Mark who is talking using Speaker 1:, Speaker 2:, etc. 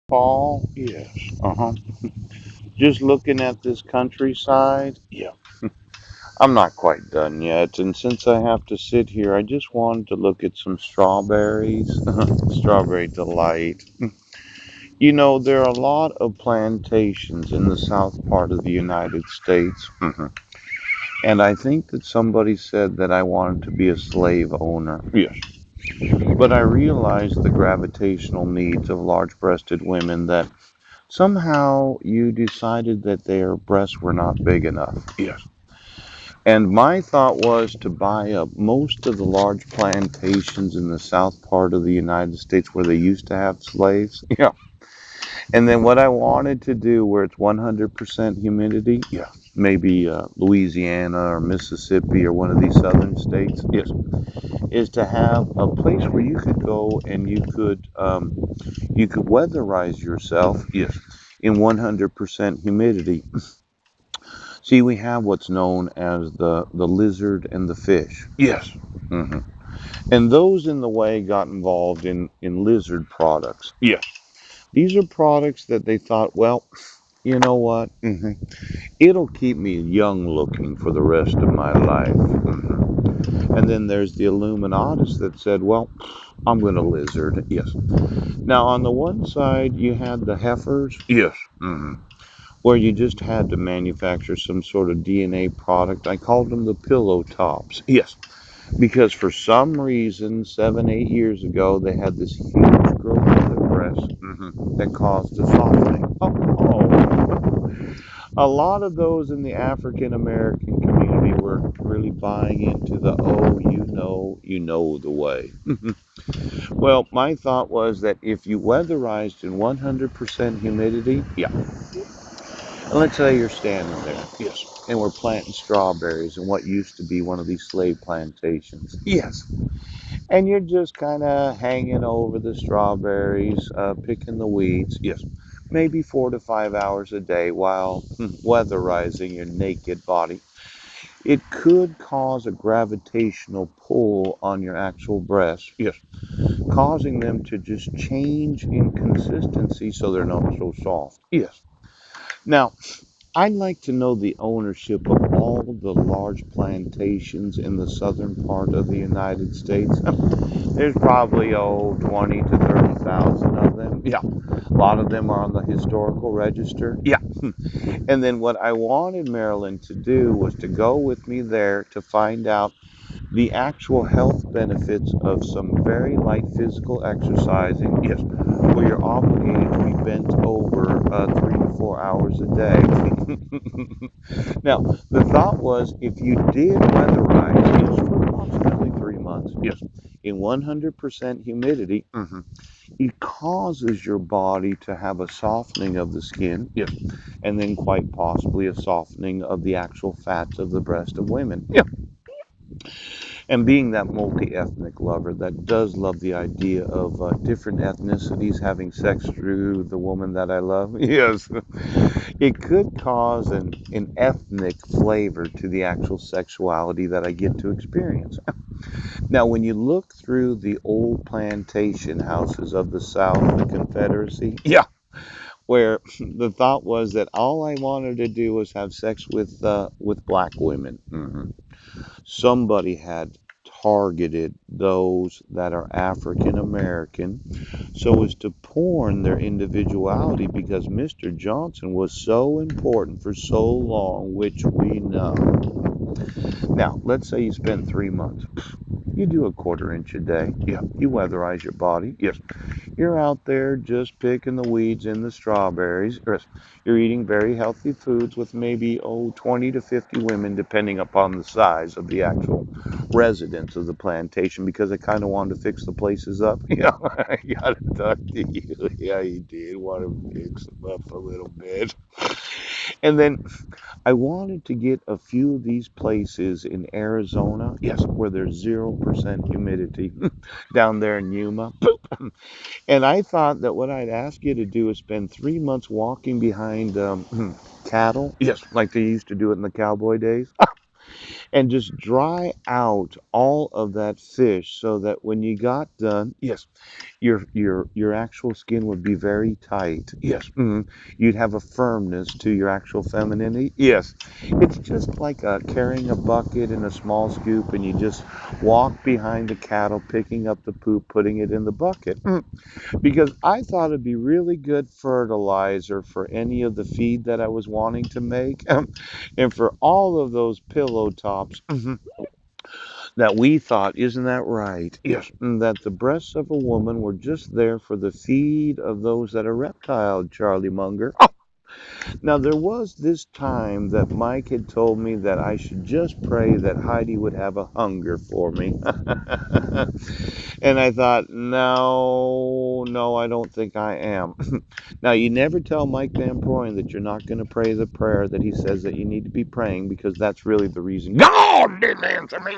Speaker 1: Paul,
Speaker 2: Yes.
Speaker 1: uh-huh. Just looking at this countryside.
Speaker 2: Yeah.
Speaker 1: I'm not quite done yet, and since I have to sit here, I just wanted to look at some strawberries. Strawberry delight. You know, there are a lot of plantations in the south part of the United States. And I think that somebody said that I wanted to be a slave owner.
Speaker 2: Yes.
Speaker 1: But I realized the gravitational needs of large breasted women that somehow you decided that their breasts were not big enough.
Speaker 2: Yes.
Speaker 1: And my thought was to buy up most of the large plantations in the south part of the United States where they used to have slaves. Yeah. And then what I wanted to do where it's 100% humidity,
Speaker 2: Yeah.
Speaker 1: maybe Louisiana or Mississippi or one of these southern states,
Speaker 2: Yes.
Speaker 1: is to have a place where you could go and you could weatherize yourself
Speaker 2: Yes.
Speaker 1: in 100% humidity. See, we have what's known as the lizard and the fish.
Speaker 2: Yes.
Speaker 1: hmm And those in the way got involved in lizard products.
Speaker 2: Yes.
Speaker 1: These are products that they thought, well, you know what? It'll keep me young looking for the rest of my life. And then there's the Illuminatus that said, well, I'm going to lizard.
Speaker 2: Yes.
Speaker 1: Now, on the one side, you had the heifers,
Speaker 2: Yes.
Speaker 1: where you just had to manufacture some sort of DNA product. I called them the pillow tops.
Speaker 2: Yes.
Speaker 1: Because for some reason, 7, 8 years ago, they had this huge growth of their breast that caused a softening. A lot of those in the African American community were really buying into the, oh, you know the way. Well, my thought was that if you weatherized in 100% humidity,
Speaker 2: Yeah.
Speaker 1: and let's say you're standing there
Speaker 2: Yes.
Speaker 1: and we're planting strawberries in what used to be one of these slave plantations. Yes. And you're just kind of hanging over the strawberries, picking the weeds,
Speaker 2: Yes.
Speaker 1: maybe 4 to 5 hours a day while weatherizing your naked body. It could cause a gravitational pull on your actual breasts,
Speaker 2: Yes.
Speaker 1: causing them to just change in consistency so they're not so soft.
Speaker 2: Yes.
Speaker 1: Now, I'd like to know the ownership of all the large plantations in the southern part of the United States. There's probably, 20 to 30,000 of them.
Speaker 2: Yeah.
Speaker 1: A lot of them are on the historical register.
Speaker 2: Yeah.
Speaker 1: And then what I wanted Marilyn to do was to go with me there to find out the actual health benefits of some very light physical exercising
Speaker 2: Yes.
Speaker 1: where you're obligated to be bent over 3 to 4 hours a day. Now, the thought was if you did weatherize just for approximately 3 months
Speaker 2: Yes.
Speaker 1: in 100% humidity, it causes your body to have a softening of the skin
Speaker 2: Yes.
Speaker 1: and then quite possibly a softening of the actual fats of the breast of women.
Speaker 2: Yeah.
Speaker 1: And being that multi-ethnic lover that does love the idea of different ethnicities having sex through the woman that I love, yes, it could cause an ethnic flavor to the actual sexuality that I get to experience. Now, when you look through the old plantation houses of the South, the Confederacy,
Speaker 2: Yeah.
Speaker 1: where the thought was that all I wanted to do was have sex with black women. Somebody had targeted those that are African American so as to porn their individuality because Mr. Johnson was so important for so long, which we know. Now, let's say you spend 3 months. You do a quarter inch a day.
Speaker 2: Yeah.
Speaker 1: You weatherize your body.
Speaker 2: Yes.
Speaker 1: You're out there just picking the weeds in the strawberries. You're eating very healthy foods with maybe, 20 to 50 women, depending upon the size of the actual residents of the plantation, because I kind of wanted to fix the places up. Yeah, I got to talk to you. Yeah, you did want to fix them up a little bit. And then I wanted to get a few of these places in Arizona
Speaker 2: Yes.
Speaker 1: where there's 0% humidity down there in Yuma. And I thought that what I'd ask you to do is spend 3 months walking behind cattle
Speaker 2: Yes.
Speaker 1: like they used to do it in the cowboy days. and just dry out all of that fish so that when you got done, yes, your actual skin would be very tight. Yes. You'd have a firmness to your actual femininity. Yes. It's just like carrying a bucket and a small scoop, and you just walk behind the cattle, picking up the poop, putting it in the bucket. Because I thought it'd be really good fertilizer for any of the feed that I was wanting to make, and for all of those pillow tops that we thought, isn't that right? Yes. That the breasts of a woman were just there for the feed of those that are reptile, Charlie Munger. Oh, now there was this time that Mike had told me that I should just pray that Heidi would have a hunger for me. And I thought, no, no, I don't think I am. Now, you never tell Mike Van Proyen that you're not going to pray the prayer that he says that you need to be praying, because that's really the reason God didn't answer me.